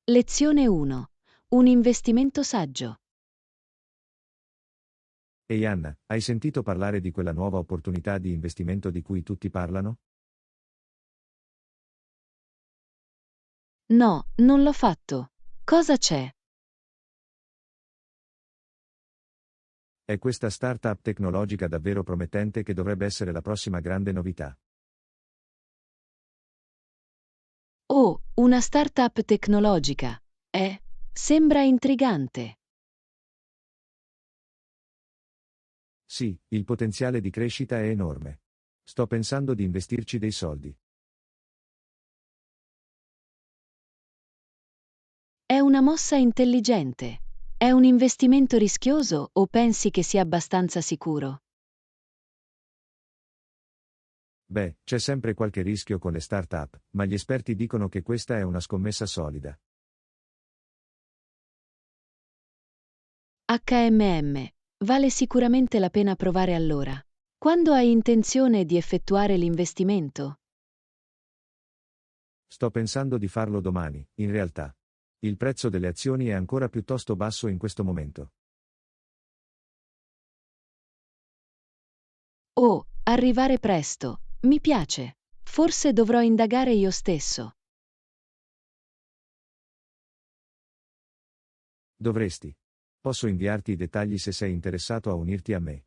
Lezione 1. Un investimento saggio. Ehi Anna, hai sentito parlare di quella nuova opportunità di investimento di cui tutti parlano? No, non l'ho fatto. Cosa c'è? È questa startup tecnologica davvero promettente che dovrebbe essere la prossima grande novità. Oh, una startup tecnologica. Sembra intrigante. Sì, il potenziale di crescita è enorme. Sto pensando di investirci dei soldi. È una mossa intelligente. È un investimento rischioso o pensi che sia abbastanza sicuro? Beh, c'è sempre qualche rischio con le startup, ma gli esperti dicono che questa è una scommessa solida. HMM. Vale sicuramente la pena provare allora. Quando hai intenzione di effettuare l'investimento? Sto pensando di farlo domani, in realtà. Il prezzo delle azioni è ancora piuttosto basso in questo momento. Oh, arrivare presto. Mi piace. Forse dovrò indagare io stesso. Dovresti. Posso inviarti i dettagli se sei interessato a unirti a me.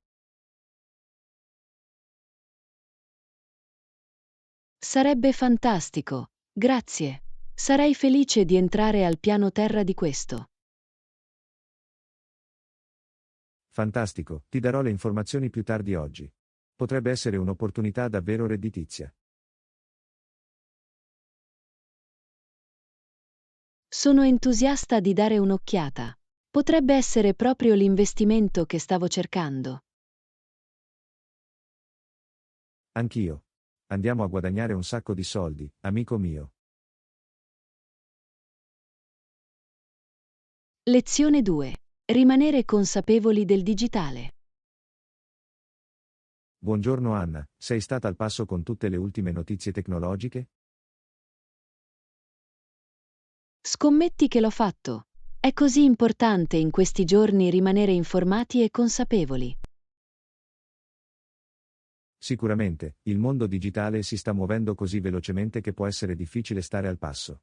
Sarebbe fantastico. Grazie. Sarei felice di entrare al piano terra di questo. Fantastico, ti darò le informazioni più tardi oggi. Potrebbe essere un'opportunità davvero redditizia. Sono entusiasta di dare un'occhiata. Potrebbe essere proprio l'investimento che stavo cercando. Anch'io. Andiamo a guadagnare un sacco di soldi, amico mio. Lezione 2. Rimanere consapevoli del digitale. Buongiorno Anna, sei stata al passo con tutte le ultime notizie tecnologiche? Scommetti che l'ho fatto. È così importante in questi giorni rimanere informati e consapevoli. Sicuramente, il mondo digitale si sta muovendo così velocemente che può essere difficile stare al passo.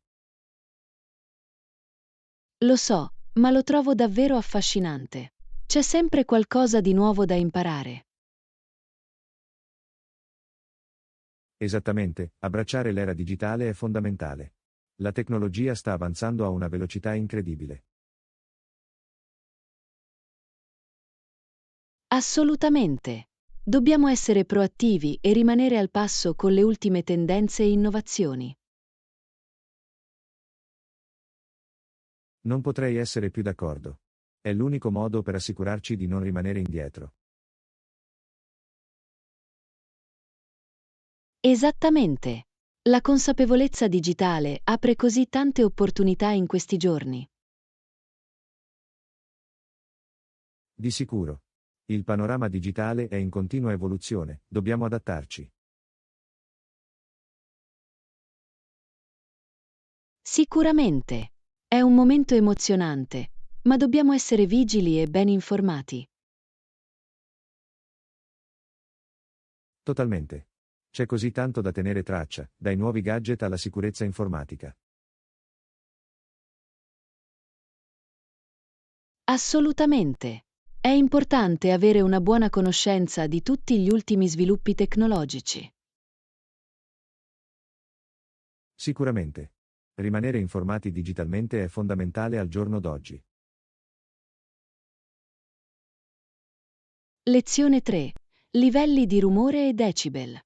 Lo so, ma lo trovo davvero affascinante. C'è sempre qualcosa di nuovo da imparare. Esattamente, abbracciare l'era digitale è fondamentale. La tecnologia sta avanzando a una velocità incredibile. Assolutamente. Dobbiamo essere proattivi e rimanere al passo con le ultime tendenze e innovazioni. Non potrei essere più d'accordo. È l'unico modo per assicurarci di non rimanere indietro. Esattamente. La consapevolezza digitale apre così tante opportunità in questi giorni. Di sicuro. Il panorama digitale è in continua evoluzione, dobbiamo adattarci. Sicuramente. È un momento emozionante, ma dobbiamo essere vigili e ben informati. Totalmente. C'è così tanto da tenere traccia, dai nuovi gadget alla sicurezza informatica. Assolutamente. È importante avere una buona conoscenza di tutti gli ultimi sviluppi tecnologici. Sicuramente. Rimanere informati digitalmente è fondamentale al giorno d'oggi. Lezione 3. Livelli di rumore e decibel.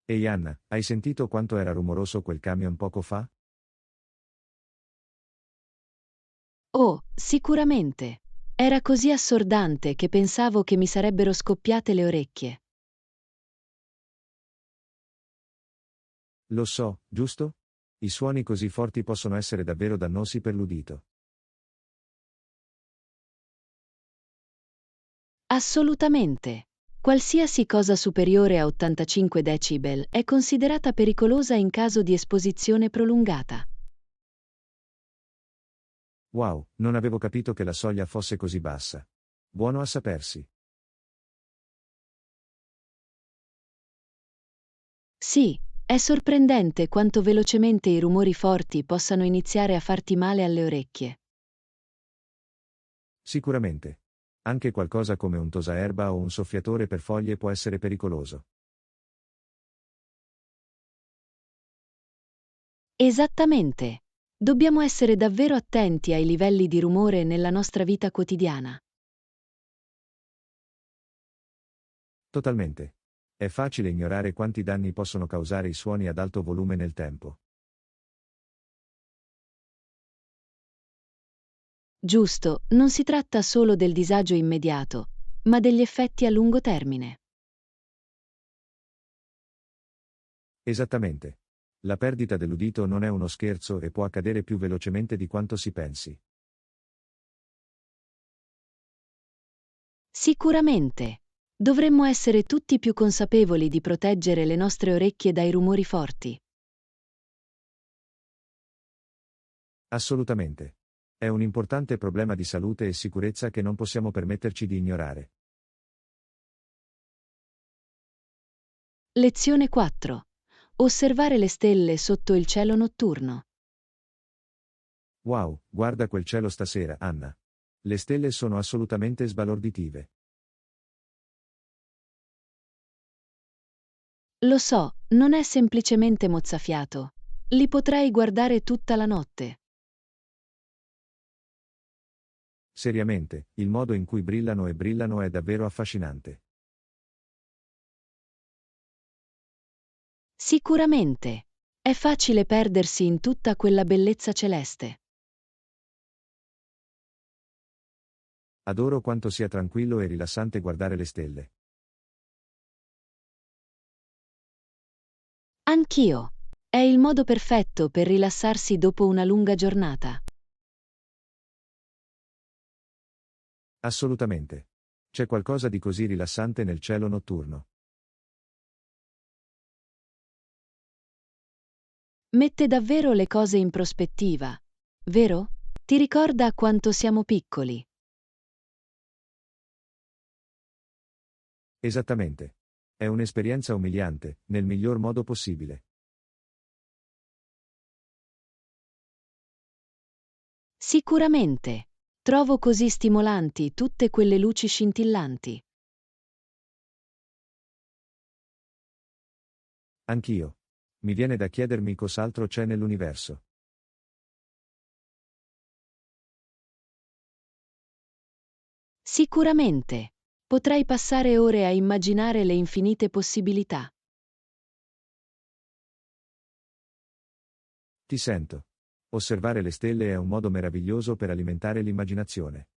Ehi Anna, hai sentito quanto era rumoroso quel camion poco fa? Oh, sicuramente. Era così assordante che pensavo che mi sarebbero scoppiate le orecchie. Lo so, giusto? I suoni così forti possono essere davvero dannosi per l'udito. Assolutamente. Qualsiasi cosa superiore a 85 decibel è considerata pericolosa in caso di esposizione prolungata. Wow, non avevo capito che la soglia fosse così bassa. Buono a sapersi. Sì, è sorprendente quanto velocemente i rumori forti possano iniziare a farti male alle orecchie. Sicuramente. Anche qualcosa come un tosaerba o un soffiatore per foglie può essere pericoloso. Esattamente. Dobbiamo essere davvero attenti ai livelli di rumore nella nostra vita quotidiana. Totalmente. È facile ignorare quanti danni possono causare i suoni ad alto volume nel tempo. Giusto, non si tratta solo del disagio immediato, ma degli effetti a lungo termine. Esattamente. La perdita dell'udito non è uno scherzo e può accadere più velocemente di quanto si pensi. Sicuramente. Dovremmo essere tutti più consapevoli di proteggere le nostre orecchie dai rumori forti. Assolutamente. È un importante problema di salute e sicurezza che non possiamo permetterci di ignorare. Lezione 4. Osservare le stelle sotto il cielo notturno. Wow, guarda quel cielo stasera, Anna. Le stelle sono assolutamente sbalorditive. Lo so, non è semplicemente mozzafiato. Li potrei guardare tutta la notte. Seriamente, il modo in cui brillano è davvero affascinante. Sicuramente. È facile perdersi in tutta quella bellezza celeste. Adoro quanto sia tranquillo e rilassante guardare le stelle. Anch'io. È il modo perfetto per rilassarsi dopo una lunga giornata. Assolutamente. C'è qualcosa di così rilassante nel cielo notturno. Mette davvero le cose in prospettiva, vero? Ti ricorda quanto siamo piccoli. Esattamente. È un'esperienza umiliante, nel miglior modo possibile. Sicuramente. Trovo così stimolanti tutte quelle luci scintillanti. Anch'io. Mi viene da chiedermi cos'altro c'è nell'universo. Sicuramente. Potrai passare ore a immaginare le infinite possibilità. Ti sento. Osservare le stelle è un modo meraviglioso per alimentare l'immaginazione.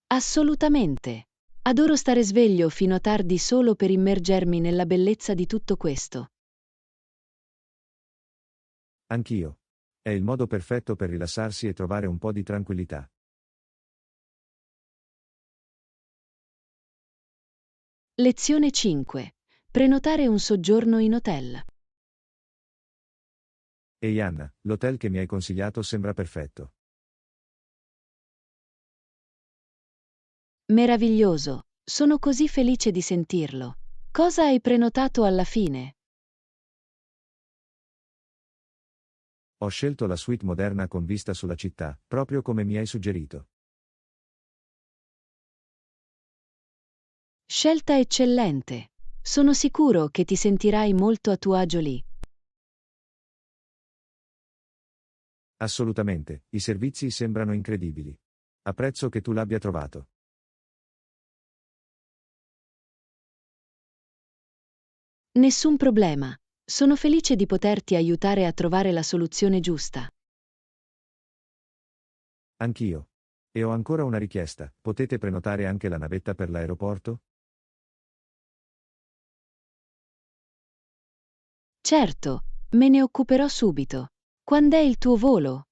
Assolutamente. Adoro stare sveglio fino a tardi solo per immergermi nella bellezza di tutto questo. Anch'io. È il modo perfetto per rilassarsi e trovare un po' di tranquillità. Lezione 5. Prenotare un soggiorno in hotel. Ehi Anna, l'hotel che mi hai consigliato sembra perfetto. Meraviglioso. Sono così felice di sentirlo. Cosa hai prenotato alla fine? Ho scelto la suite moderna con vista sulla città, proprio come mi hai suggerito. Scelta eccellente. Sono sicuro che ti sentirai molto a tuo agio lì. Assolutamente, i servizi sembrano incredibili. Apprezzo che tu l'abbia trovato. Nessun problema. Sono felice di poterti aiutare a trovare la soluzione giusta. Anch'io. E ho ancora una richiesta, potete prenotare anche la navetta per l'aeroporto? Certo, me ne occuperò subito. Quand'è il tuo volo?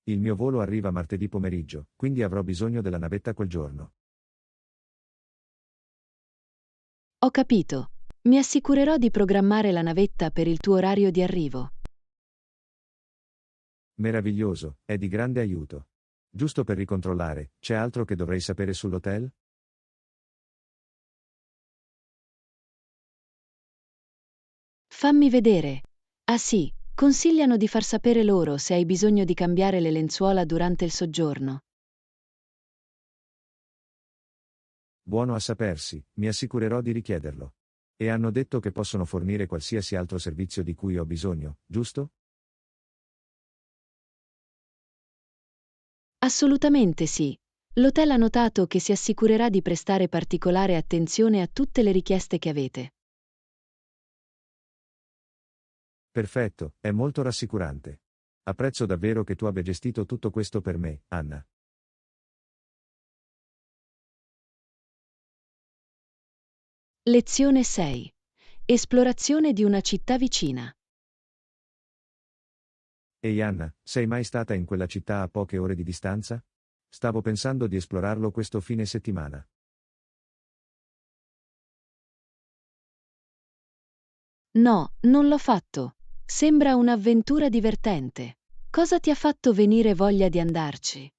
Il mio volo arriva martedì pomeriggio, quindi avrò bisogno della navetta quel giorno. Ho capito. Mi assicurerò di programmare la navetta per il tuo orario di arrivo. Meraviglioso, è di grande aiuto. Giusto per ricontrollare, c'è altro che dovrei sapere sull'hotel? Fammi vedere. Ah sì, consigliano di far sapere loro se hai bisogno di cambiare le lenzuola durante il soggiorno. Buono a sapersi, mi assicurerò di richiederlo. E hanno detto che possono fornire qualsiasi altro servizio di cui ho bisogno, giusto? Assolutamente sì. L'hotel ha notato che si assicurerà di prestare particolare attenzione a tutte le richieste che avete. Perfetto, è molto rassicurante. Apprezzo davvero che tu abbia gestito tutto questo per me, Anna. Lezione 6. Esplorazione di una città vicina. Ehi Anna, sei mai stata in quella città a poche ore di distanza? Stavo pensando di esplorarlo questo fine settimana. No, non l'ho fatto. Sembra un'avventura divertente. Cosa ti ha fatto venire voglia di andarci?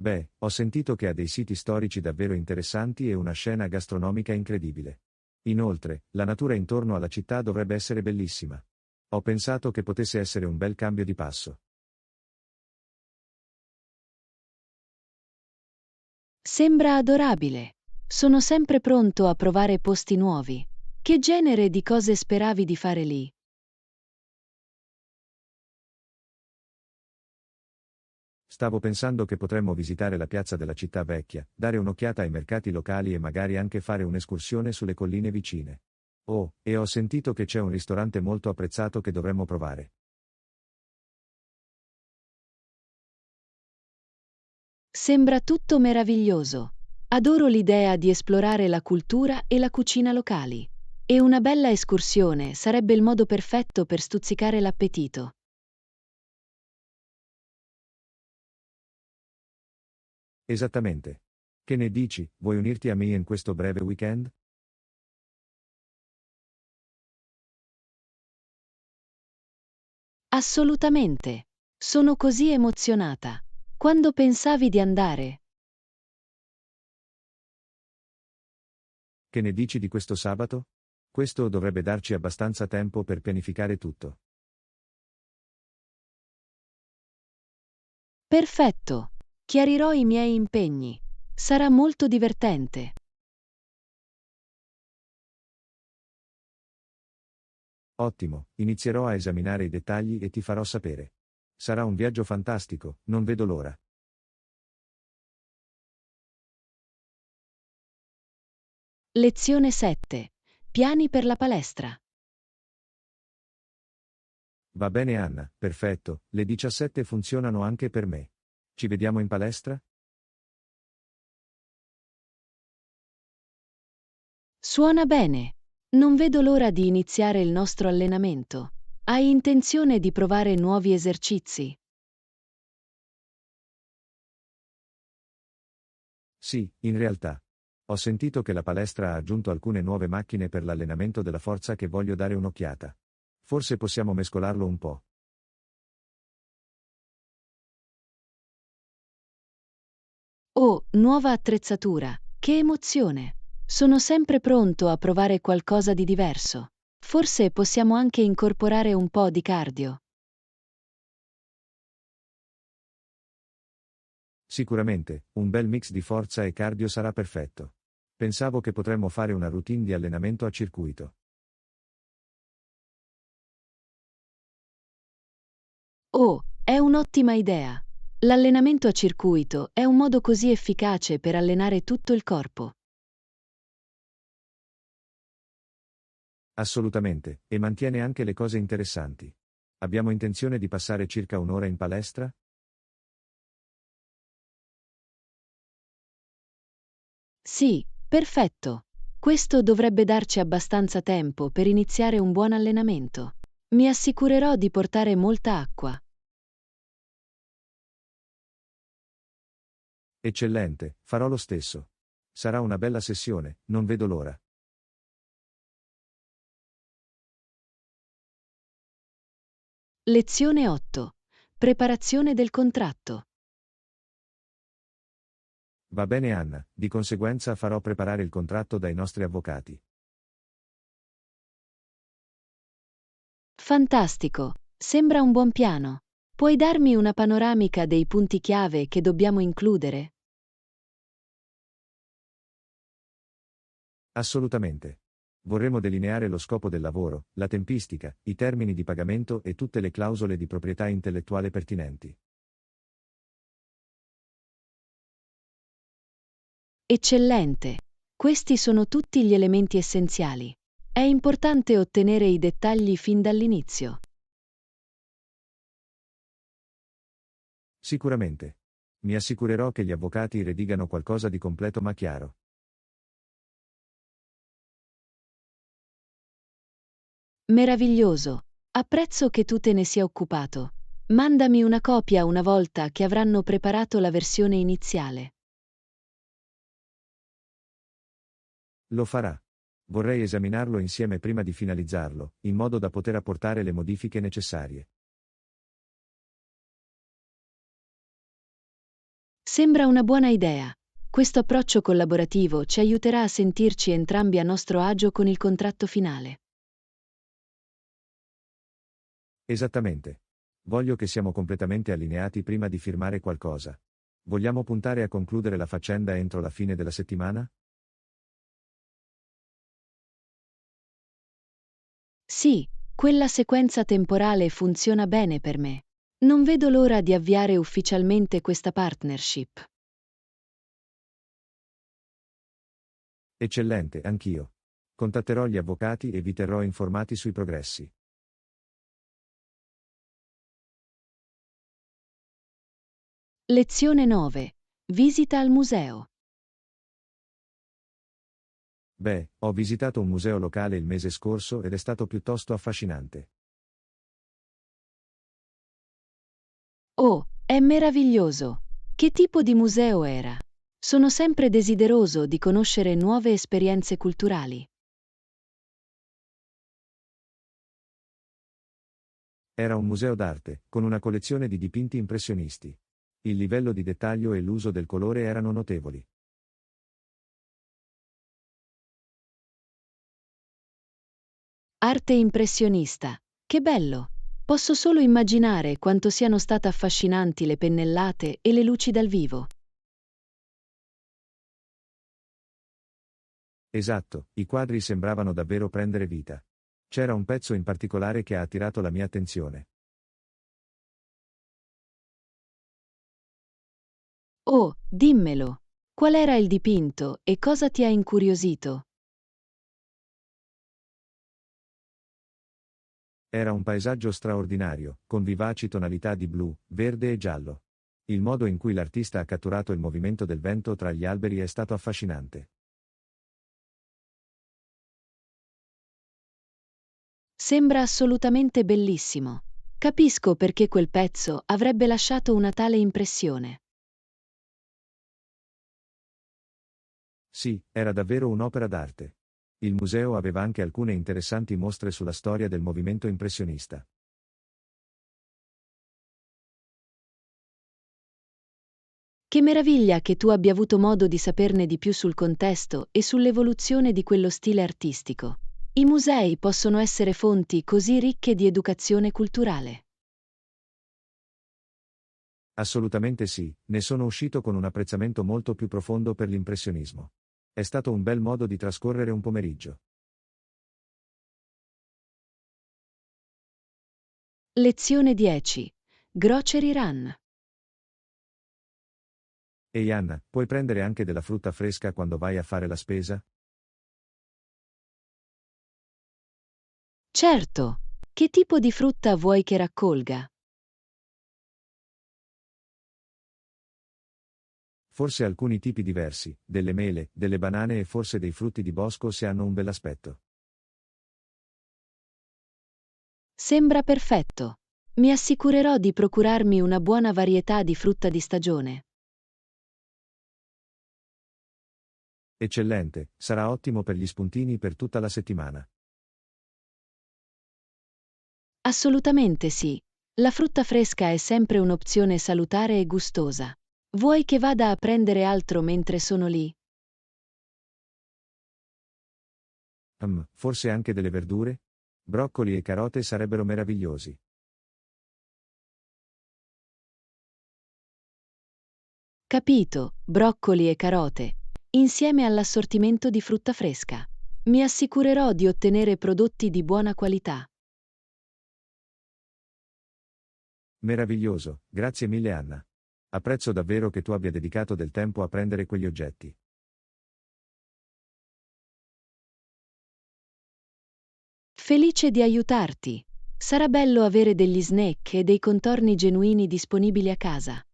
Beh, ho sentito che ha dei siti storici davvero interessanti e una scena gastronomica incredibile. Inoltre, la natura intorno alla città dovrebbe essere bellissima. Ho pensato che potesse essere un bel cambio di passo. Sembra adorabile. Sono sempre pronto a provare posti nuovi. Che genere di cose speravi di fare lì? Stavo pensando che potremmo visitare la piazza della città vecchia, dare un'occhiata ai mercati locali e magari anche fare un'escursione sulle colline vicine. Oh, e ho sentito che c'è un ristorante molto apprezzato che dovremmo provare. Sembra tutto meraviglioso. Adoro l'idea di esplorare la cultura e la cucina locali. E una bella escursione sarebbe il modo perfetto per stuzzicare l'appetito. Esattamente. Che ne dici, vuoi unirti a me in questo breve weekend? Assolutamente. Sono così emozionata. Quando pensavi di andare? Che ne dici di questo sabato? Questo dovrebbe darci abbastanza tempo per pianificare tutto. Perfetto. Chiarirò i miei impegni. Sarà molto divertente. Ottimo, inizierò a esaminare i dettagli e ti farò sapere. Sarà un viaggio fantastico, non vedo l'ora. Lezione 7. Piani per la palestra. Va bene Anna, perfetto, le 17 funzionano anche per me. Ci vediamo in palestra? Suona bene. Non vedo l'ora di iniziare il nostro allenamento. Hai intenzione di provare nuovi esercizi? Sì, in realtà. Ho sentito che la palestra ha aggiunto alcune nuove macchine per l'allenamento della forza che voglio dare un'occhiata. Forse possiamo mescolarlo un po'. Oh, nuova attrezzatura. Che emozione! Sono sempre pronto a provare qualcosa di diverso. Forse possiamo anche incorporare un po' di cardio. Sicuramente, un bel mix di forza e cardio sarà perfetto. Pensavo che potremmo fare una routine di allenamento a circuito. Oh, è un'ottima idea. L'allenamento a circuito è un modo così efficace per allenare tutto il corpo. Assolutamente, e mantiene anche le cose interessanti. Abbiamo intenzione di passare circa un'ora in palestra? Sì, perfetto. Questo dovrebbe darci abbastanza tempo per iniziare un buon allenamento. Mi assicurerò di portare molta acqua. Eccellente, farò lo stesso. Sarà una bella sessione, non vedo l'ora. Lezione 8. Preparazione del contratto. Va bene Anna, di conseguenza farò preparare il contratto dai nostri avvocati. Fantastico, sembra un buon piano. Puoi darmi una panoramica dei punti chiave che dobbiamo includere? Assolutamente. Vorremmo delineare lo scopo del lavoro, la tempistica, i termini di pagamento e tutte le clausole di proprietà intellettuale pertinenti. Eccellente. Questi sono tutti gli elementi essenziali. È importante ottenere i dettagli fin dall'inizio. Sicuramente. Mi assicurerò che gli avvocati redigano qualcosa di completo ma chiaro. Meraviglioso. Apprezzo che tu te ne sia occupato. Mandami una copia una volta che avranno preparato la versione iniziale. Lo farà. Vorrei esaminarlo insieme prima di finalizzarlo, in modo da poter apportare le modifiche necessarie. Sembra una buona idea. Questo approccio collaborativo ci aiuterà a sentirci entrambi a nostro agio con il contratto finale. Esattamente. Voglio che siamo completamente allineati prima di firmare qualcosa. Vogliamo puntare a concludere la faccenda entro la fine della settimana? Sì, quella sequenza temporale funziona bene per me. Non vedo l'ora di avviare ufficialmente questa partnership. Eccellente, anch'io. Contatterò gli avvocati e vi terrò informati sui progressi. Lezione 9. Visita al museo. Beh, ho visitato un museo locale il mese scorso ed è stato piuttosto affascinante. Oh, è meraviglioso! Che tipo di museo era? Sono sempre desideroso di conoscere nuove esperienze culturali. Era un museo d'arte, con una collezione di dipinti impressionisti. Il livello di dettaglio e l'uso del colore erano notevoli. Arte impressionista. Che bello! Posso solo immaginare quanto siano state affascinanti le pennellate e le luci dal vivo. Esatto, i quadri sembravano davvero prendere vita. C'era un pezzo in particolare che ha attirato la mia attenzione. Oh, dimmelo! Qual era il dipinto e cosa ti ha incuriosito? Era un paesaggio straordinario, con vivaci tonalità di blu, verde e giallo. Il modo in cui l'artista ha catturato il movimento del vento tra gli alberi è stato affascinante. Sembra assolutamente bellissimo. Capisco perché quel pezzo avrebbe lasciato una tale impressione. Sì, era davvero un'opera d'arte. Il museo aveva anche alcune interessanti mostre sulla storia del movimento impressionista. Che meraviglia che tu abbia avuto modo di saperne di più sul contesto e sull'evoluzione di quello stile artistico. I musei possono essere fonti così ricche di educazione culturale. Assolutamente sì, ne sono uscito con un apprezzamento molto più profondo per l'impressionismo. È stato un bel modo di trascorrere un pomeriggio. Lezione 10. Grocery Run. Ehi Anna, puoi prendere anche della frutta fresca quando vai a fare la spesa? Certo. Che tipo di frutta vuoi che raccolga? Forse alcuni tipi diversi, delle mele, delle banane e forse dei frutti di bosco se hanno un bell'aspetto. Sembra perfetto. Mi assicurerò di procurarmi una buona varietà di frutta di stagione. Eccellente, sarà ottimo per gli spuntini per tutta la settimana. Assolutamente sì. La frutta fresca è sempre un'opzione salutare e gustosa. Vuoi che vada a prendere altro mentre sono lì? Forse anche delle verdure? Broccoli e carote sarebbero meravigliosi. Capito, broccoli e carote, insieme all'assortimento di frutta fresca. Mi assicurerò di ottenere prodotti di buona qualità. Meraviglioso, grazie mille Anna. Apprezzo davvero che tu abbia dedicato del tempo a prendere quegli oggetti. Felice di aiutarti. Sarà bello avere degli snack e dei contorni genuini disponibili a casa.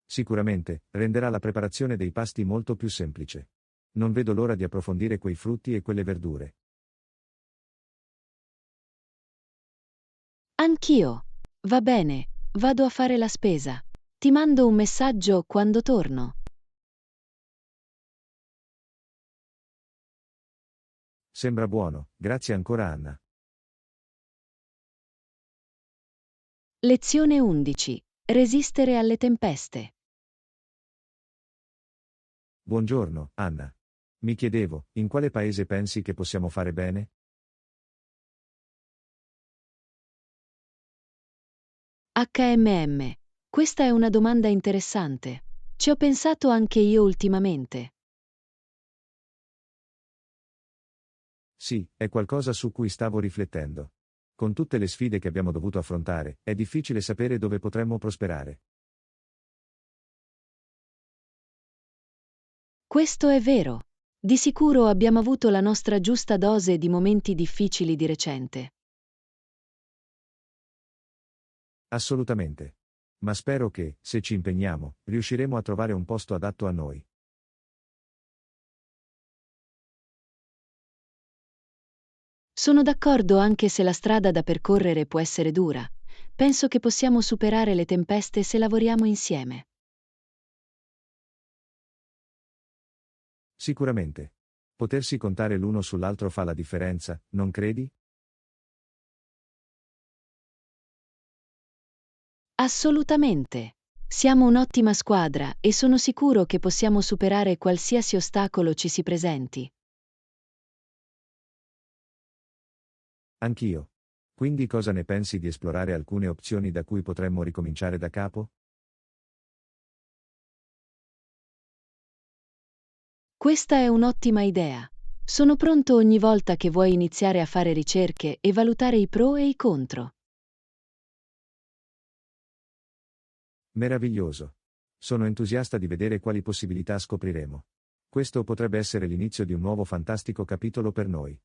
Sicuramente, renderà la preparazione dei pasti molto più semplice. Non vedo l'ora di approfondire quei frutti e quelle verdure. Anch'io. Va bene, vado a fare la spesa. Ti mando un messaggio quando torno. Sembra buono, grazie ancora Anna. Lezione 11. Resistere alle tempeste. Buongiorno, Anna. Mi chiedevo, in quale paese pensi che possiamo fare bene? Questa è una domanda interessante. Ci ho pensato anche io ultimamente. Sì, è qualcosa su cui stavo riflettendo. Con tutte le sfide che abbiamo dovuto affrontare, è difficile sapere dove potremmo prosperare. Questo è vero. Di sicuro abbiamo avuto la nostra giusta dose di momenti difficili di recente. Assolutamente. Ma spero che, se ci impegniamo, riusciremo a trovare un posto adatto a noi. Sono d'accordo anche se la strada da percorrere può essere dura. Penso che possiamo superare le tempeste se lavoriamo insieme. Sicuramente. Potersi contare l'uno sull'altro fa la differenza, non credi? Assolutamente. Siamo un'ottima squadra e sono sicuro che possiamo superare qualsiasi ostacolo ci si presenti. Anch'io. Quindi cosa ne pensi di esplorare alcune opzioni da cui potremmo ricominciare da capo? Questa è un'ottima idea. Sono pronto ogni volta che vuoi iniziare a fare ricerche e valutare i pro e i contro. Meraviglioso. Sono entusiasta di vedere quali possibilità scopriremo. Questo potrebbe essere l'inizio di un nuovo fantastico capitolo per noi.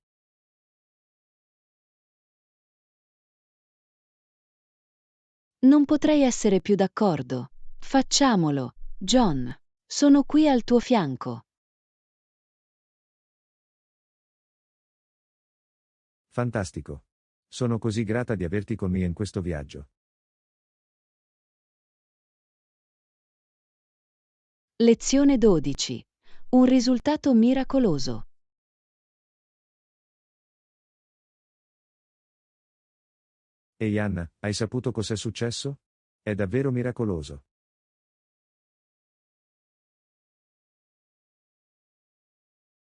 Non potrei essere più d'accordo. Facciamolo, John. Sono qui al tuo fianco. Fantastico. Sono così grata di averti con me in questo viaggio. Lezione 12. Un risultato miracoloso. Ehi Anna, hai saputo cos'è successo? È davvero miracoloso.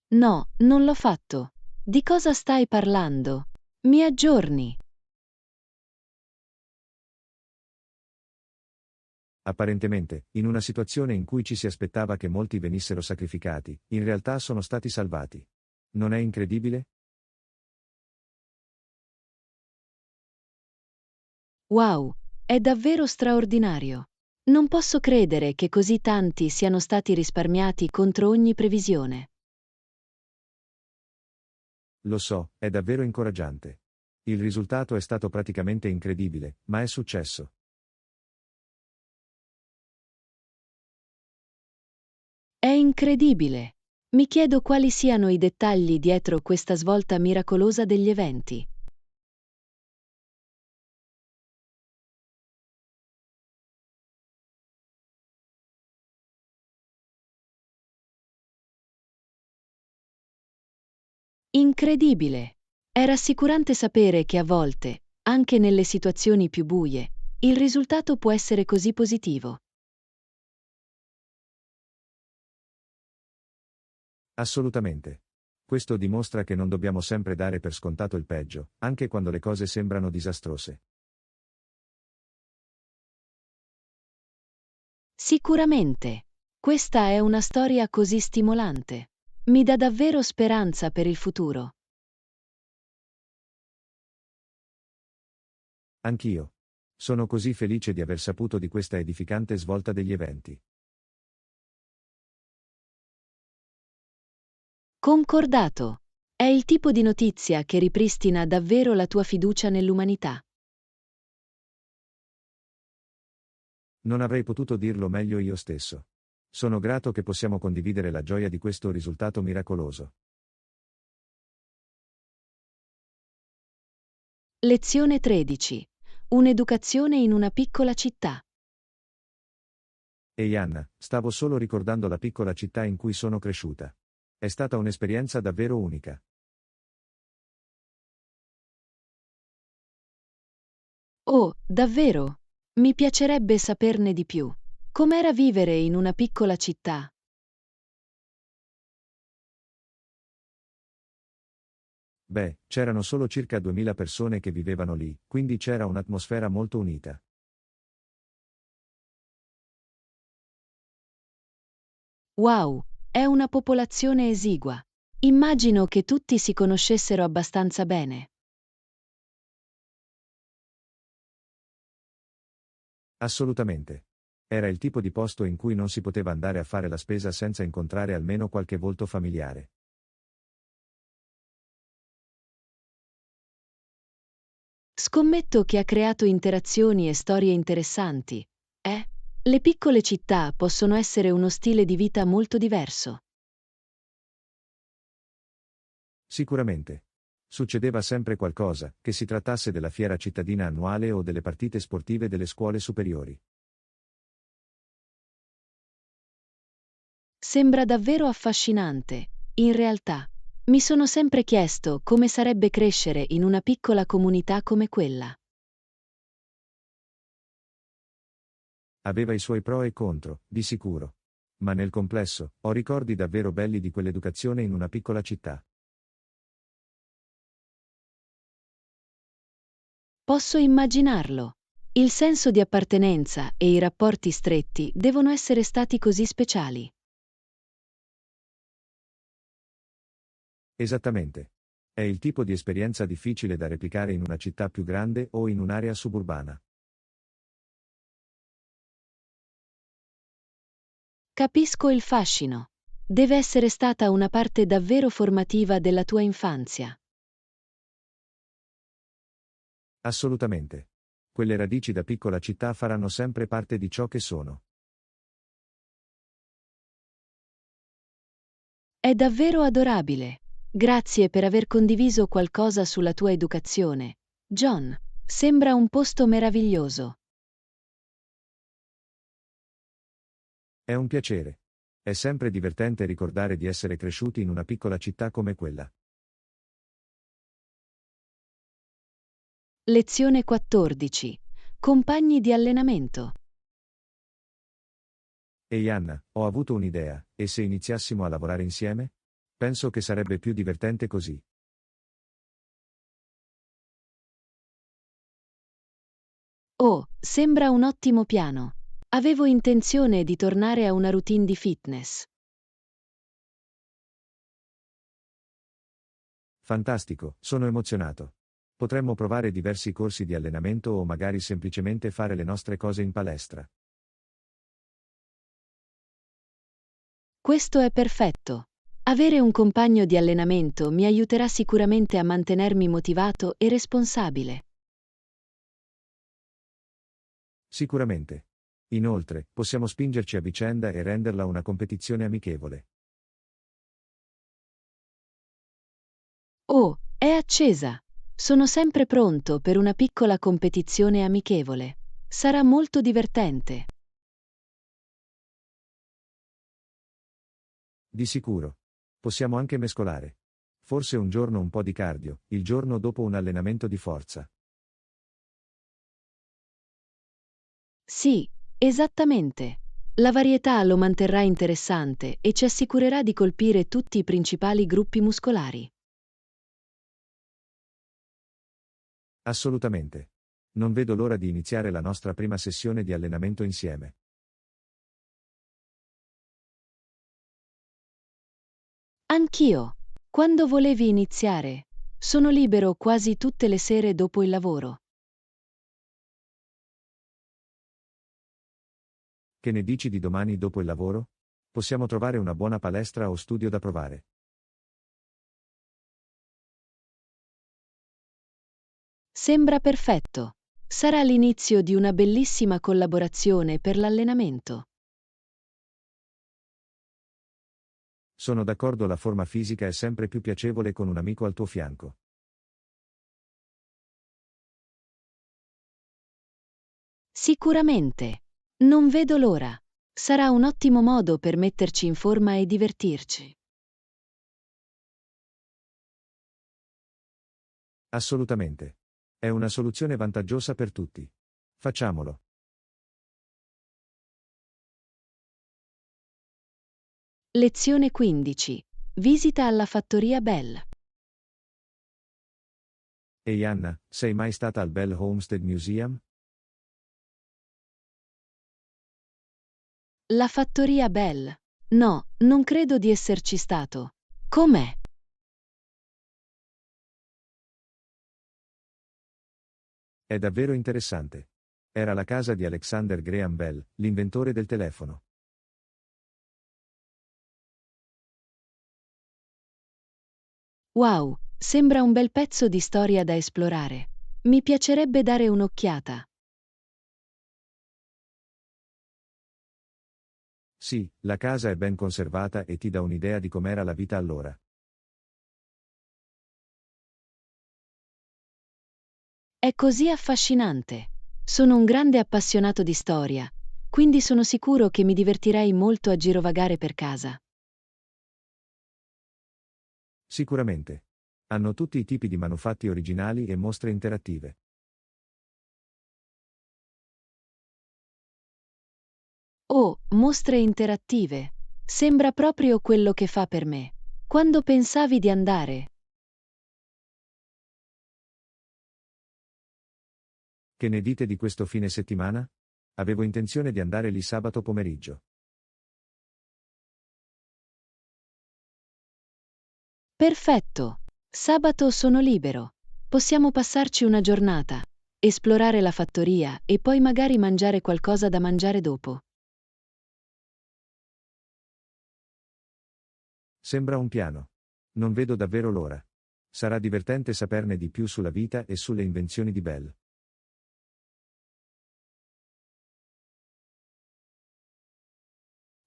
No, non l'ho fatto. Di cosa stai parlando? Mi aggiorni. Apparentemente, in una situazione in cui ci si aspettava che molti venissero sacrificati, in realtà sono stati salvati. Non è incredibile? Wow, è davvero straordinario. Non posso credere che così tanti siano stati risparmiati contro ogni previsione. Lo so, è davvero incoraggiante. Il risultato è stato praticamente incredibile, ma è successo. È incredibile. Mi chiedo quali siano i dettagli dietro questa svolta miracolosa degli eventi. Incredibile! È rassicurante sapere che a volte, anche nelle situazioni più buie, il risultato può essere così positivo. Assolutamente. Questo dimostra che non dobbiamo sempre dare per scontato il peggio, anche quando le cose sembrano disastrose. Sicuramente. Questa è una storia così stimolante. Mi dà davvero speranza per il futuro. Anch'io. Sono così felice di aver saputo di questa edificante svolta degli eventi. Concordato. È il tipo di notizia che ripristina davvero la tua fiducia nell'umanità. Non avrei potuto dirlo meglio io stesso. Sono grato che possiamo condividere la gioia di questo risultato miracoloso. Lezione 13. Un'educazione in una piccola città. Ehi Anna, stavo solo ricordando la piccola città in cui sono cresciuta. È stata un'esperienza davvero unica. Oh, davvero? Mi piacerebbe saperne di più. Com'era vivere in una piccola città? Beh, c'erano solo circa 2000 persone che vivevano lì, quindi c'era un'atmosfera molto unita. Wow, è una popolazione esigua. Immagino che tutti si conoscessero abbastanza bene. Assolutamente. Era il tipo di posto in cui non si poteva andare a fare la spesa senza incontrare almeno qualche volto familiare. Scommetto che ha creato interazioni e storie interessanti. Le piccole città possono essere uno stile di vita molto diverso. Sicuramente. Succedeva sempre qualcosa, che si trattasse della fiera cittadina annuale o delle partite sportive delle scuole superiori. Sembra davvero affascinante. In realtà, mi sono sempre chiesto come sarebbe crescere in una piccola comunità come quella. Aveva i suoi pro e contro, di sicuro. Ma nel complesso, ho ricordi davvero belli di quell'educazione in una piccola città. Posso immaginarlo. Il senso di appartenenza e i rapporti stretti devono essere stati così speciali. Esattamente. È il tipo di esperienza difficile da replicare in una città più grande o in un'area suburbana. Capisco il fascino. Deve essere stata una parte davvero formativa della tua infanzia. Assolutamente. Quelle radici da piccola città faranno sempre parte di ciò che sono. È davvero adorabile. Grazie per aver condiviso qualcosa sulla tua educazione. John, sembra un posto meraviglioso. È un piacere. È sempre divertente ricordare di essere cresciuti in una piccola città come quella. Lezione 14. Compagni di allenamento. Ehi Anna, ho avuto un'idea, e se iniziassimo a lavorare insieme? Penso che sarebbe più divertente così. Oh, sembra un ottimo piano. Avevo intenzione di tornare a una routine di fitness. Fantastico, sono emozionato. Potremmo provare diversi corsi di allenamento o magari semplicemente fare le nostre cose in palestra. Questo è perfetto. Avere un compagno di allenamento mi aiuterà sicuramente a mantenermi motivato e responsabile. Sicuramente. Inoltre, possiamo spingerci a vicenda e renderla una competizione amichevole. Oh, è accesa! Sono sempre pronto per una piccola competizione amichevole. Sarà molto divertente. Di sicuro. Possiamo anche mescolare Forse un giorno un po' di cardio, il giorno dopo un allenamento di forza. Sì, esattamente. La varietà lo manterrà interessante e ci assicurerà di colpire tutti i principali gruppi muscolari. Assolutamente. Non vedo l'ora di iniziare la nostra prima sessione di allenamento insieme. Anch'io. Quando volevi iniziare? Sono libero quasi tutte le sere dopo il lavoro. Che ne dici di domani dopo il lavoro? Possiamo trovare una buona palestra o studio da provare. Sembra perfetto. Sarà l'inizio di una bellissima collaborazione per l'allenamento. Sono d'accordo, la forma fisica è sempre più piacevole con un amico al tuo fianco. Sicuramente. Non vedo l'ora. Sarà un ottimo modo per metterci in forma e divertirci. Assolutamente. È una soluzione vantaggiosa per tutti. Facciamolo. Lezione 15. Visita alla fattoria Bell. Ehi Anna, sei mai stata al Bell Homestead Museum? La fattoria Bell. No, non credo di esserci stato. Com'è? È davvero interessante. Era la casa di Alexander Graham Bell, l'inventore del telefono. Wow, sembra un bel pezzo di storia da esplorare. Mi piacerebbe dare un'occhiata. Sì, la casa è ben conservata e ti dà un'idea di com'era la vita allora. È così affascinante. Sono un grande appassionato di storia, quindi sono sicuro che mi divertirei molto a girovagare per casa. Sicuramente. Hanno tutti i tipi di manufatti originali e mostre interattive. Oh, mostre interattive. Sembra proprio quello che fa per me. Quando pensavi di andare? Che ne dite di questo fine settimana? Avevo intenzione di andare lì sabato pomeriggio. Perfetto. Sabato sono libero. Possiamo passarci una giornata, esplorare la fattoria e poi magari mangiare qualcosa da mangiare dopo. Sembra un piano. Non vedo davvero l'ora. Sarà divertente saperne di più sulla vita e sulle invenzioni di Bell.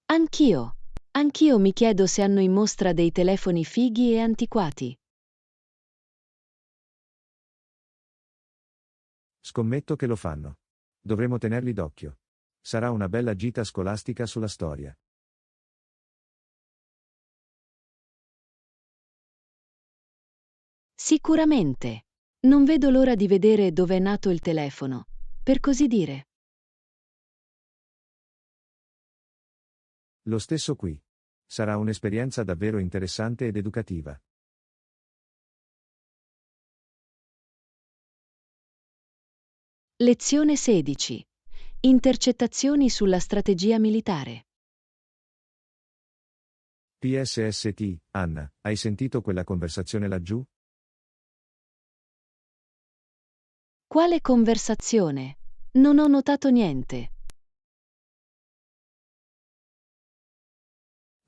Anch'io. Anch'io mi chiedo se hanno in mostra dei telefoni fighi e antiquati. Scommetto che lo fanno. Dovremo tenerli d'occhio. Sarà una bella gita scolastica sulla storia. Sicuramente. Non vedo l'ora di vedere dove è nato il telefono, per così dire. Lo stesso qui. Sarà un'esperienza davvero interessante ed educativa. Lezione 16. Intercettazioni sulla strategia militare. PSST, Anna, hai sentito quella conversazione laggiù? Quale conversazione? Non ho notato niente.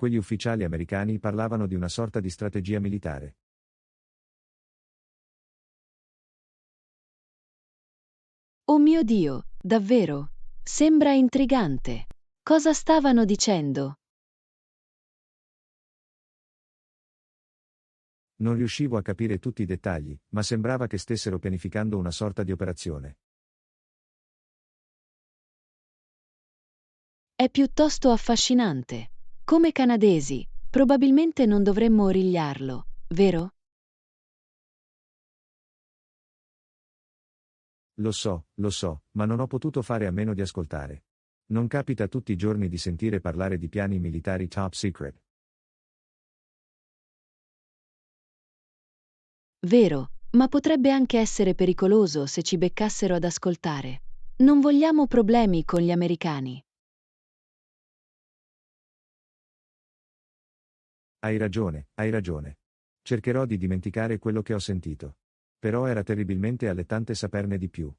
Quegli ufficiali americani parlavano di una sorta di strategia militare. Oh mio Dio, davvero? Sembra intrigante. Cosa stavano dicendo? Non riuscivo a capire tutti i dettagli, ma sembrava che stessero pianificando una sorta di operazione. È piuttosto affascinante. Come canadesi, probabilmente non dovremmo origliarlo, vero? Lo so, ma non ho potuto fare a meno di ascoltare. Non capita tutti i giorni di sentire parlare di piani militari top secret. Vero, ma potrebbe anche essere pericoloso se ci beccassero ad ascoltare. Non vogliamo problemi con gli americani. Hai ragione, hai ragione. Cercherò di dimenticare quello che ho sentito. Però era terribilmente allettante saperne di più.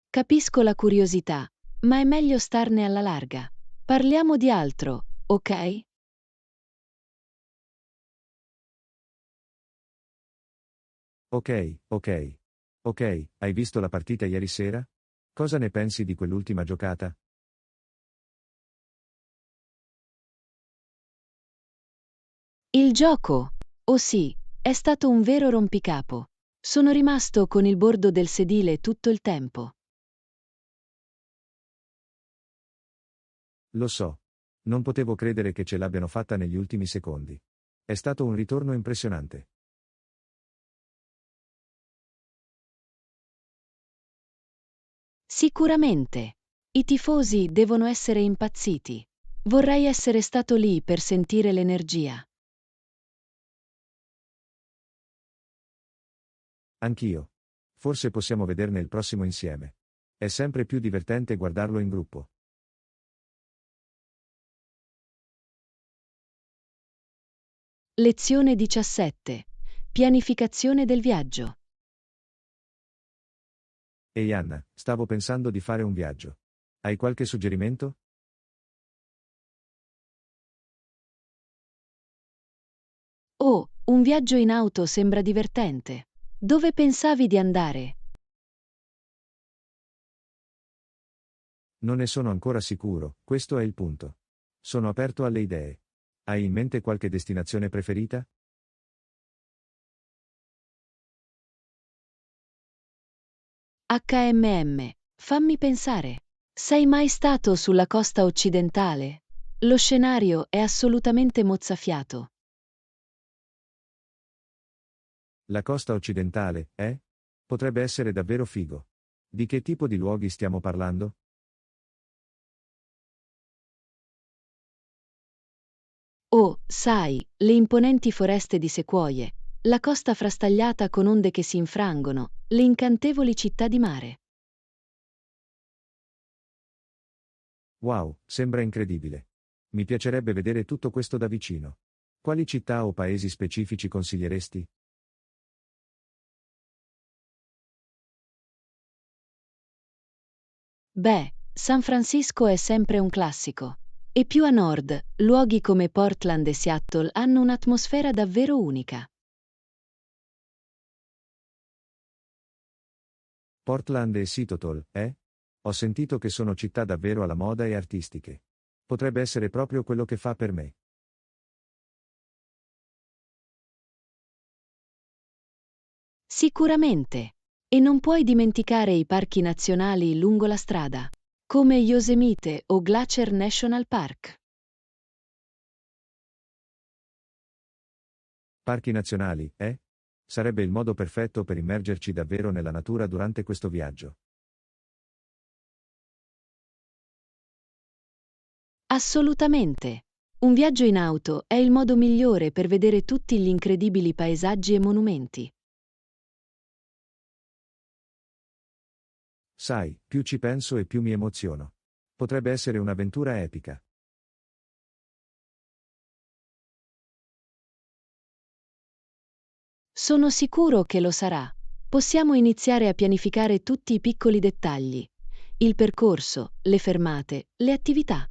Capisco la curiosità, ma è meglio starne alla larga. Parliamo di altro, ok? Ok, ok. Ok, hai visto la partita ieri sera? Cosa ne pensi di quell'ultima giocata? Il gioco, oh sì, è stato un vero rompicapo. Sono rimasto con il bordo del sedile tutto il tempo. Lo so. Non potevo credere che ce l'abbiano fatta negli ultimi secondi. È stato un ritorno impressionante. Sicuramente. I tifosi devono essere impazziti. Vorrei essere stato lì per sentire l'energia. Anch'io. Forse possiamo vederne il prossimo insieme. È sempre più divertente guardarlo in gruppo. Lezione 17. Pianificazione del viaggio. Ehi Anna, stavo pensando di fare un viaggio. Hai qualche suggerimento? Oh, un viaggio in auto sembra divertente. Dove pensavi di andare? Non ne sono ancora sicuro, questo è il punto. Sono aperto alle idee. Hai in mente qualche destinazione preferita? HMM. Fammi pensare. Sei mai stato sulla costa occidentale? Lo scenario è assolutamente mozzafiato. La costa occidentale, eh? Potrebbe essere davvero figo. Di che tipo di luoghi stiamo parlando? Oh, sai, le imponenti foreste di sequoie, la costa frastagliata con onde che si infrangono, le incantevoli città di mare. Wow, sembra incredibile. Mi piacerebbe vedere tutto questo da vicino. Quali città o paesi specifici consiglieresti? Beh, San Francisco è sempre un classico. E più a nord, luoghi come Portland e Seattle hanno un'atmosfera davvero unica. Portland e Seattle, eh? Ho sentito che sono città davvero alla moda e artistiche. Potrebbe essere proprio quello che fa per me. Sicuramente. E non puoi dimenticare i parchi nazionali lungo la strada, come Yosemite o Glacier National Park. Parchi nazionali, eh? Sarebbe il modo perfetto per immergerci davvero nella natura durante questo viaggio. Assolutamente. Un viaggio in auto è il modo migliore per vedere tutti gli incredibili paesaggi e monumenti. Sai, più ci penso e più mi emoziono. Potrebbe essere un'avventura epica. Sono sicuro che lo sarà. Possiamo iniziare a pianificare tutti i piccoli dettagli, il percorso, le fermate, le attività.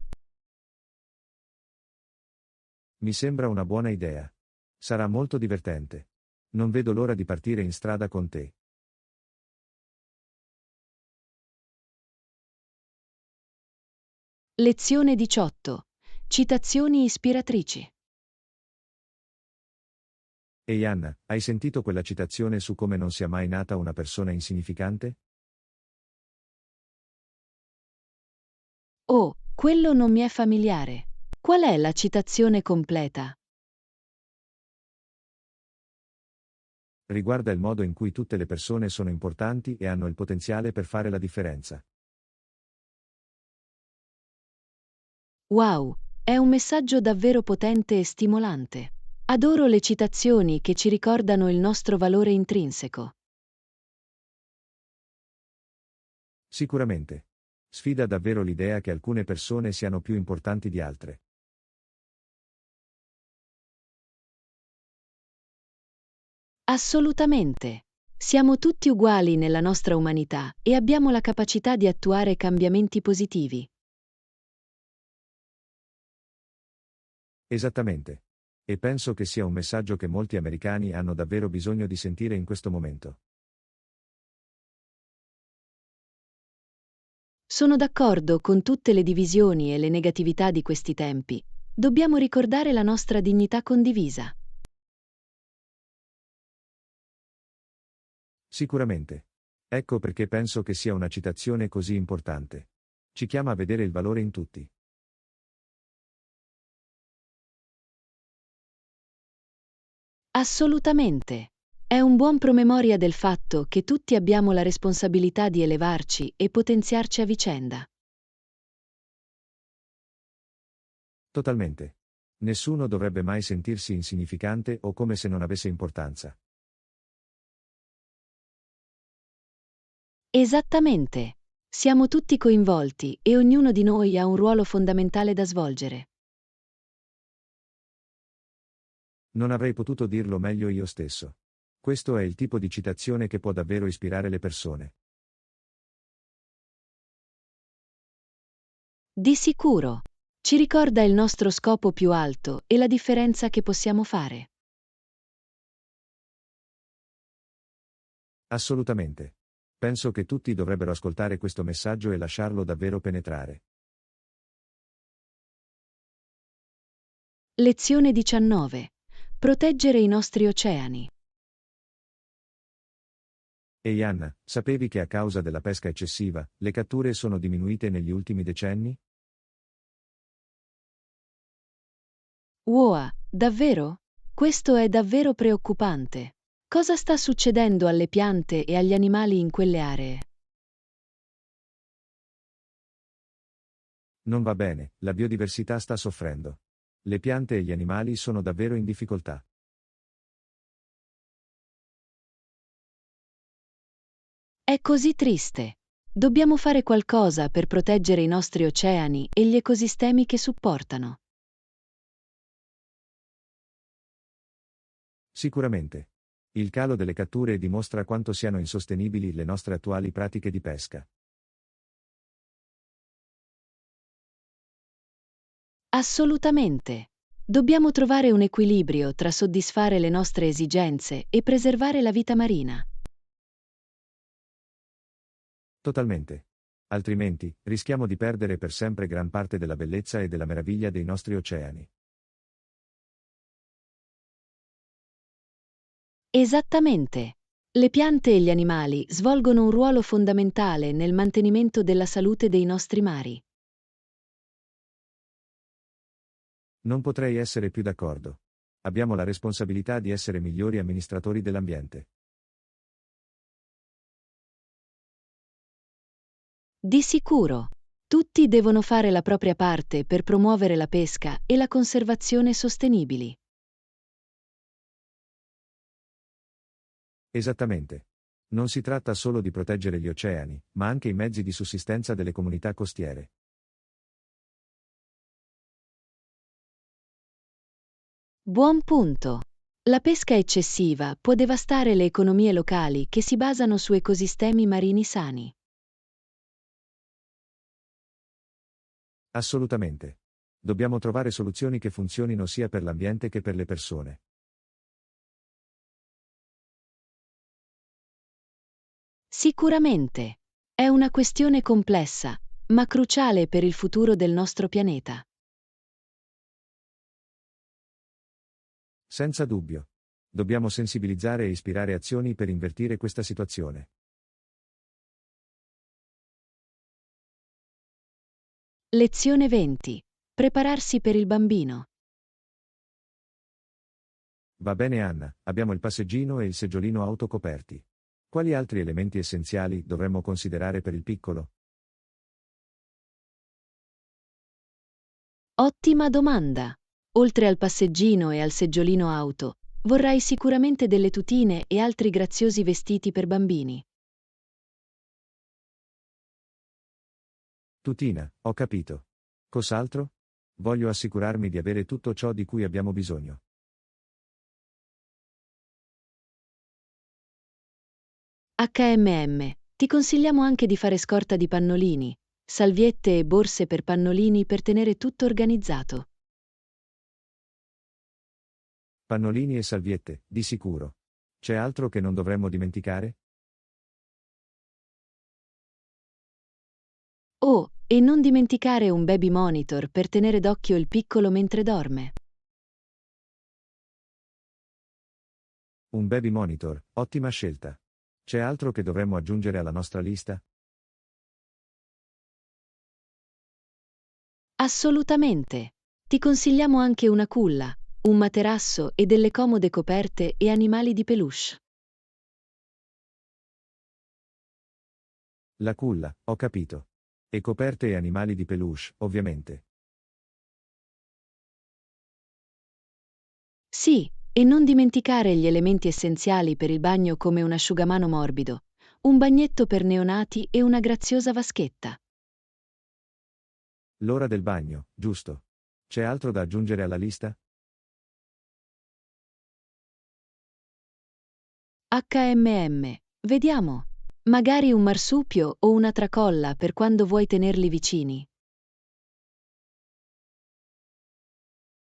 Mi sembra una buona idea. Sarà molto divertente. Non vedo l'ora di partire in strada con te. Lezione 18. Citazioni ispiratrici. Ehi Anna, hai sentito quella citazione su come non sia mai nata una persona insignificante? Oh, quello non mi è familiare. Qual è la citazione completa? Riguarda il modo in cui tutte le persone sono importanti e hanno il potenziale per fare la differenza. Wow, è un messaggio davvero potente e stimolante. Adoro le citazioni che ci ricordano il nostro valore intrinseco. Sicuramente. Sfida davvero l'idea che alcune persone siano più importanti di altre. Assolutamente. Siamo tutti uguali nella nostra umanità e abbiamo la capacità di attuare cambiamenti positivi. Esattamente. E penso che sia un messaggio che molti americani hanno davvero bisogno di sentire in questo momento. Sono d'accordo con tutte le divisioni e le negatività di questi tempi. Dobbiamo ricordare la nostra dignità condivisa. Sicuramente. Ecco perché penso che sia una citazione così importante. Ci chiama a vedere il valore in tutti. Assolutamente. È un buon promemoria del fatto che tutti abbiamo la responsabilità di elevarci e potenziarci a vicenda. Totalmente. Nessuno dovrebbe mai sentirsi insignificante o come se non avesse importanza. Esattamente. Siamo tutti coinvolti e ognuno di noi ha un ruolo fondamentale da svolgere. Non avrei potuto dirlo meglio io stesso. Questo è il tipo di citazione che può davvero ispirare le persone. Di sicuro. Ci ricorda il nostro scopo più alto e la differenza che possiamo fare. Assolutamente. Penso che tutti dovrebbero ascoltare questo messaggio e lasciarlo davvero penetrare. Lezione 19. Proteggere i nostri oceani. Ehi Anna, sapevi che a causa della pesca eccessiva, le catture sono diminuite negli ultimi decenni? Wow, davvero? Questo è davvero preoccupante. Cosa sta succedendo alle piante e agli animali in quelle aree? Non va bene, la biodiversità sta soffrendo. Le piante e gli animali sono davvero in difficoltà. È così triste. Dobbiamo fare qualcosa per proteggere i nostri oceani e gli ecosistemi che supportano. Sicuramente. Il calo delle catture dimostra quanto siano insostenibili le nostre attuali pratiche di pesca. Assolutamente. Dobbiamo trovare un equilibrio tra soddisfare le nostre esigenze e preservare la vita marina. Totalmente. Altrimenti, rischiamo di perdere per sempre gran parte della bellezza e della meraviglia dei nostri oceani. Esattamente. Le piante e gli animali svolgono un ruolo fondamentale nel mantenimento della salute dei nostri mari. Non potrei essere più d'accordo. Abbiamo la responsabilità di essere migliori amministratori dell'ambiente. Di sicuro. Tutti devono fare la propria parte per promuovere la pesca e la conservazione sostenibili. Esattamente. Non si tratta solo di proteggere gli oceani, ma anche i mezzi di sussistenza delle comunità costiere. Buon punto. La pesca eccessiva può devastare le economie locali che si basano su ecosistemi marini sani. Assolutamente. Dobbiamo trovare soluzioni che funzionino sia per l'ambiente che per le persone. Sicuramente. È una questione complessa, ma cruciale per il futuro del nostro pianeta. Senza dubbio. Dobbiamo sensibilizzare e ispirare azioni per invertire questa situazione. Lezione 20. Prepararsi per il bambino. Va bene Anna, abbiamo il passeggino e il seggiolino auto coperti. Quali altri elementi essenziali dovremmo considerare per il piccolo? Ottima domanda! Oltre al passeggino e al seggiolino auto, vorrai sicuramente delle tutine e altri graziosi vestiti per bambini. Tutina, ho capito. Cos'altro? Voglio assicurarmi di avere tutto ciò di cui abbiamo bisogno. H&M. Ti consigliamo anche di fare scorta di pannolini, salviette e borse per pannolini per tenere tutto organizzato. Pannolini e salviette, di sicuro. C'è altro che non dovremmo dimenticare? Oh, e non dimenticare un baby monitor per tenere d'occhio il piccolo mentre dorme. Un baby monitor, ottima scelta. C'è altro che dovremmo aggiungere alla nostra lista? Assolutamente. Ti consigliamo anche una culla, un materasso e delle comode coperte e animali di peluche. La culla, ho capito. E coperte e animali di peluche, ovviamente. Sì, e non dimenticare gli elementi essenziali per il bagno come un asciugamano morbido, un bagnetto per neonati e una graziosa vaschetta. L'ora del bagno, giusto. C'è altro da aggiungere alla lista? H&M. Vediamo. Magari un marsupio o una tracolla per quando vuoi tenerli vicini.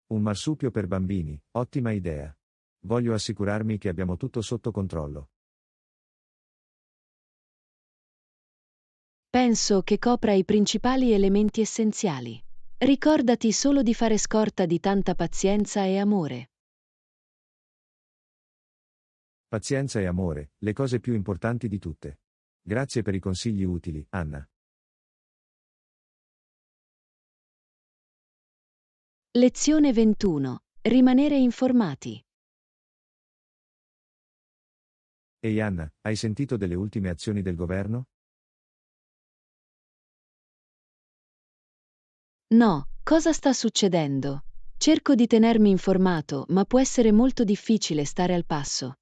Un marsupio per bambini, ottima idea. Voglio assicurarmi che abbiamo tutto sotto controllo. Penso che copra i principali elementi essenziali. Ricordati solo di fare scorta di tanta pazienza e amore. Pazienza e amore, le cose più importanti di tutte. Grazie per i consigli utili, Anna. Lezione 21. Rimanere informati. Ehi Anna, hai sentito delle ultime azioni del governo? No, cosa sta succedendo? Cerco di tenermi informato, ma può essere molto difficile stare al passo.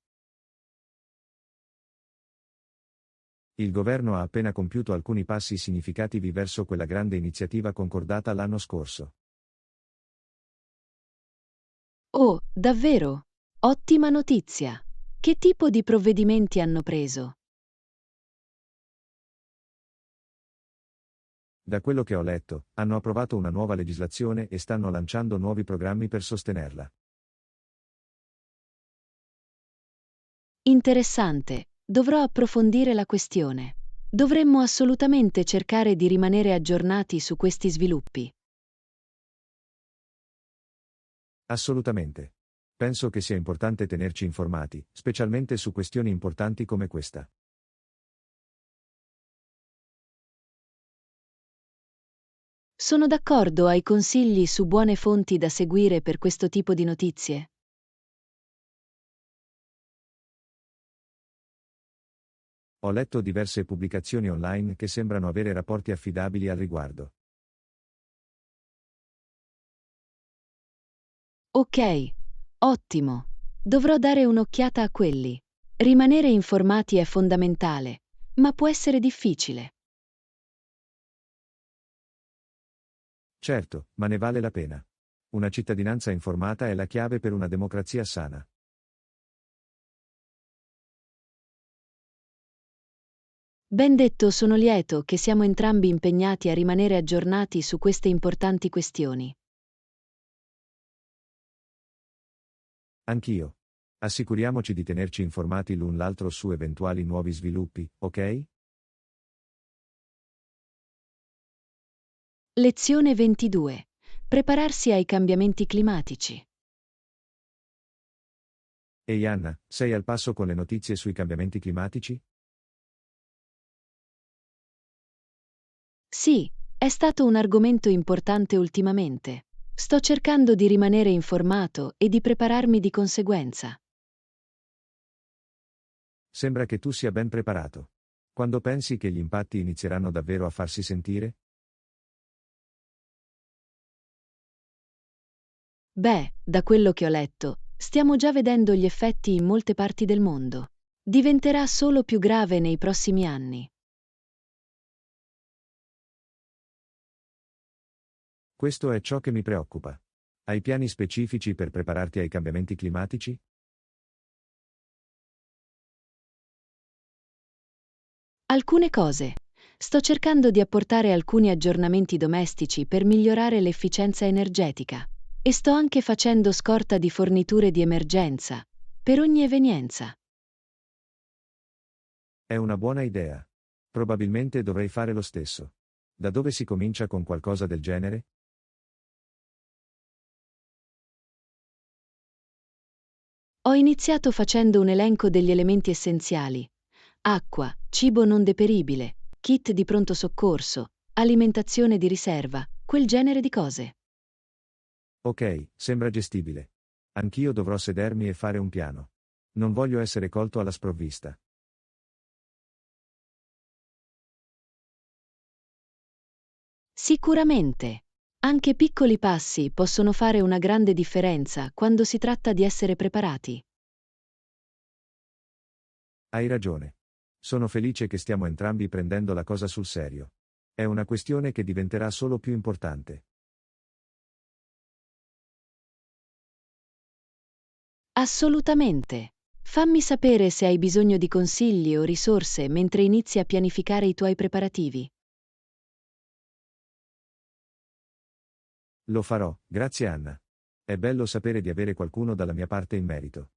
Il governo ha appena compiuto alcuni passi significativi verso quella grande iniziativa concordata l'anno scorso. Oh, davvero? Ottima notizia! Che tipo di provvedimenti hanno preso? Da quello che ho letto, hanno approvato una nuova legislazione e stanno lanciando nuovi programmi per sostenerla. Interessante, dovrò approfondire la questione. Dovremmo assolutamente cercare di rimanere aggiornati su questi sviluppi. Assolutamente. Penso che sia importante tenerci informati, specialmente su questioni importanti come questa. Sono d'accordo ai consigli su buone fonti da seguire per questo tipo di notizie. Ho letto diverse pubblicazioni online che sembrano avere rapporti affidabili al riguardo. Ok, ottimo. Dovrò dare un'occhiata a quelli. Rimanere informati è fondamentale, ma può essere difficile. Certo, ma ne vale la pena. Una cittadinanza informata è la chiave per una democrazia sana. Ben detto, sono lieto che siamo entrambi impegnati a rimanere aggiornati su queste importanti questioni. Anch'io. Assicuriamoci di tenerci informati l'un l'altro su eventuali nuovi sviluppi, ok? Lezione 22. Prepararsi ai cambiamenti climatici. Ehi Anna, sei al passo con le notizie sui cambiamenti climatici? Sì, è stato un argomento importante ultimamente. Sto cercando di rimanere informato e di prepararmi di conseguenza. Sembra che tu sia ben preparato. Quando pensi che gli impatti inizieranno davvero a farsi sentire? Beh, da quello che ho letto, stiamo già vedendo gli effetti in molte parti del mondo. Diventerà solo più grave nei prossimi anni. Questo è ciò che mi preoccupa. Hai piani specifici per prepararti ai cambiamenti climatici? Alcune cose. Sto cercando di apportare alcuni aggiornamenti domestici per migliorare l'efficienza energetica e sto anche facendo scorta di forniture di emergenza per ogni evenienza. È una buona idea. Probabilmente dovrei fare lo stesso. Da dove si comincia con qualcosa del genere? Ho iniziato facendo un elenco degli elementi essenziali: acqua, cibo non deperibile, kit di pronto soccorso, alimentazione di riserva, quel genere di cose. Ok, sembra gestibile. Anch'io dovrò sedermi e fare un piano. Non voglio essere colto alla sprovvista. Sicuramente. Anche piccoli passi possono fare una grande differenza quando si tratta di essere preparati. Hai ragione. Sono felice che stiamo entrambi prendendo la cosa sul serio. È una questione che diventerà solo più importante. Assolutamente. Fammi sapere se hai bisogno di consigli o risorse mentre inizi a pianificare i tuoi preparativi. Lo farò, grazie Anna. È bello sapere di avere qualcuno dalla mia parte in merito.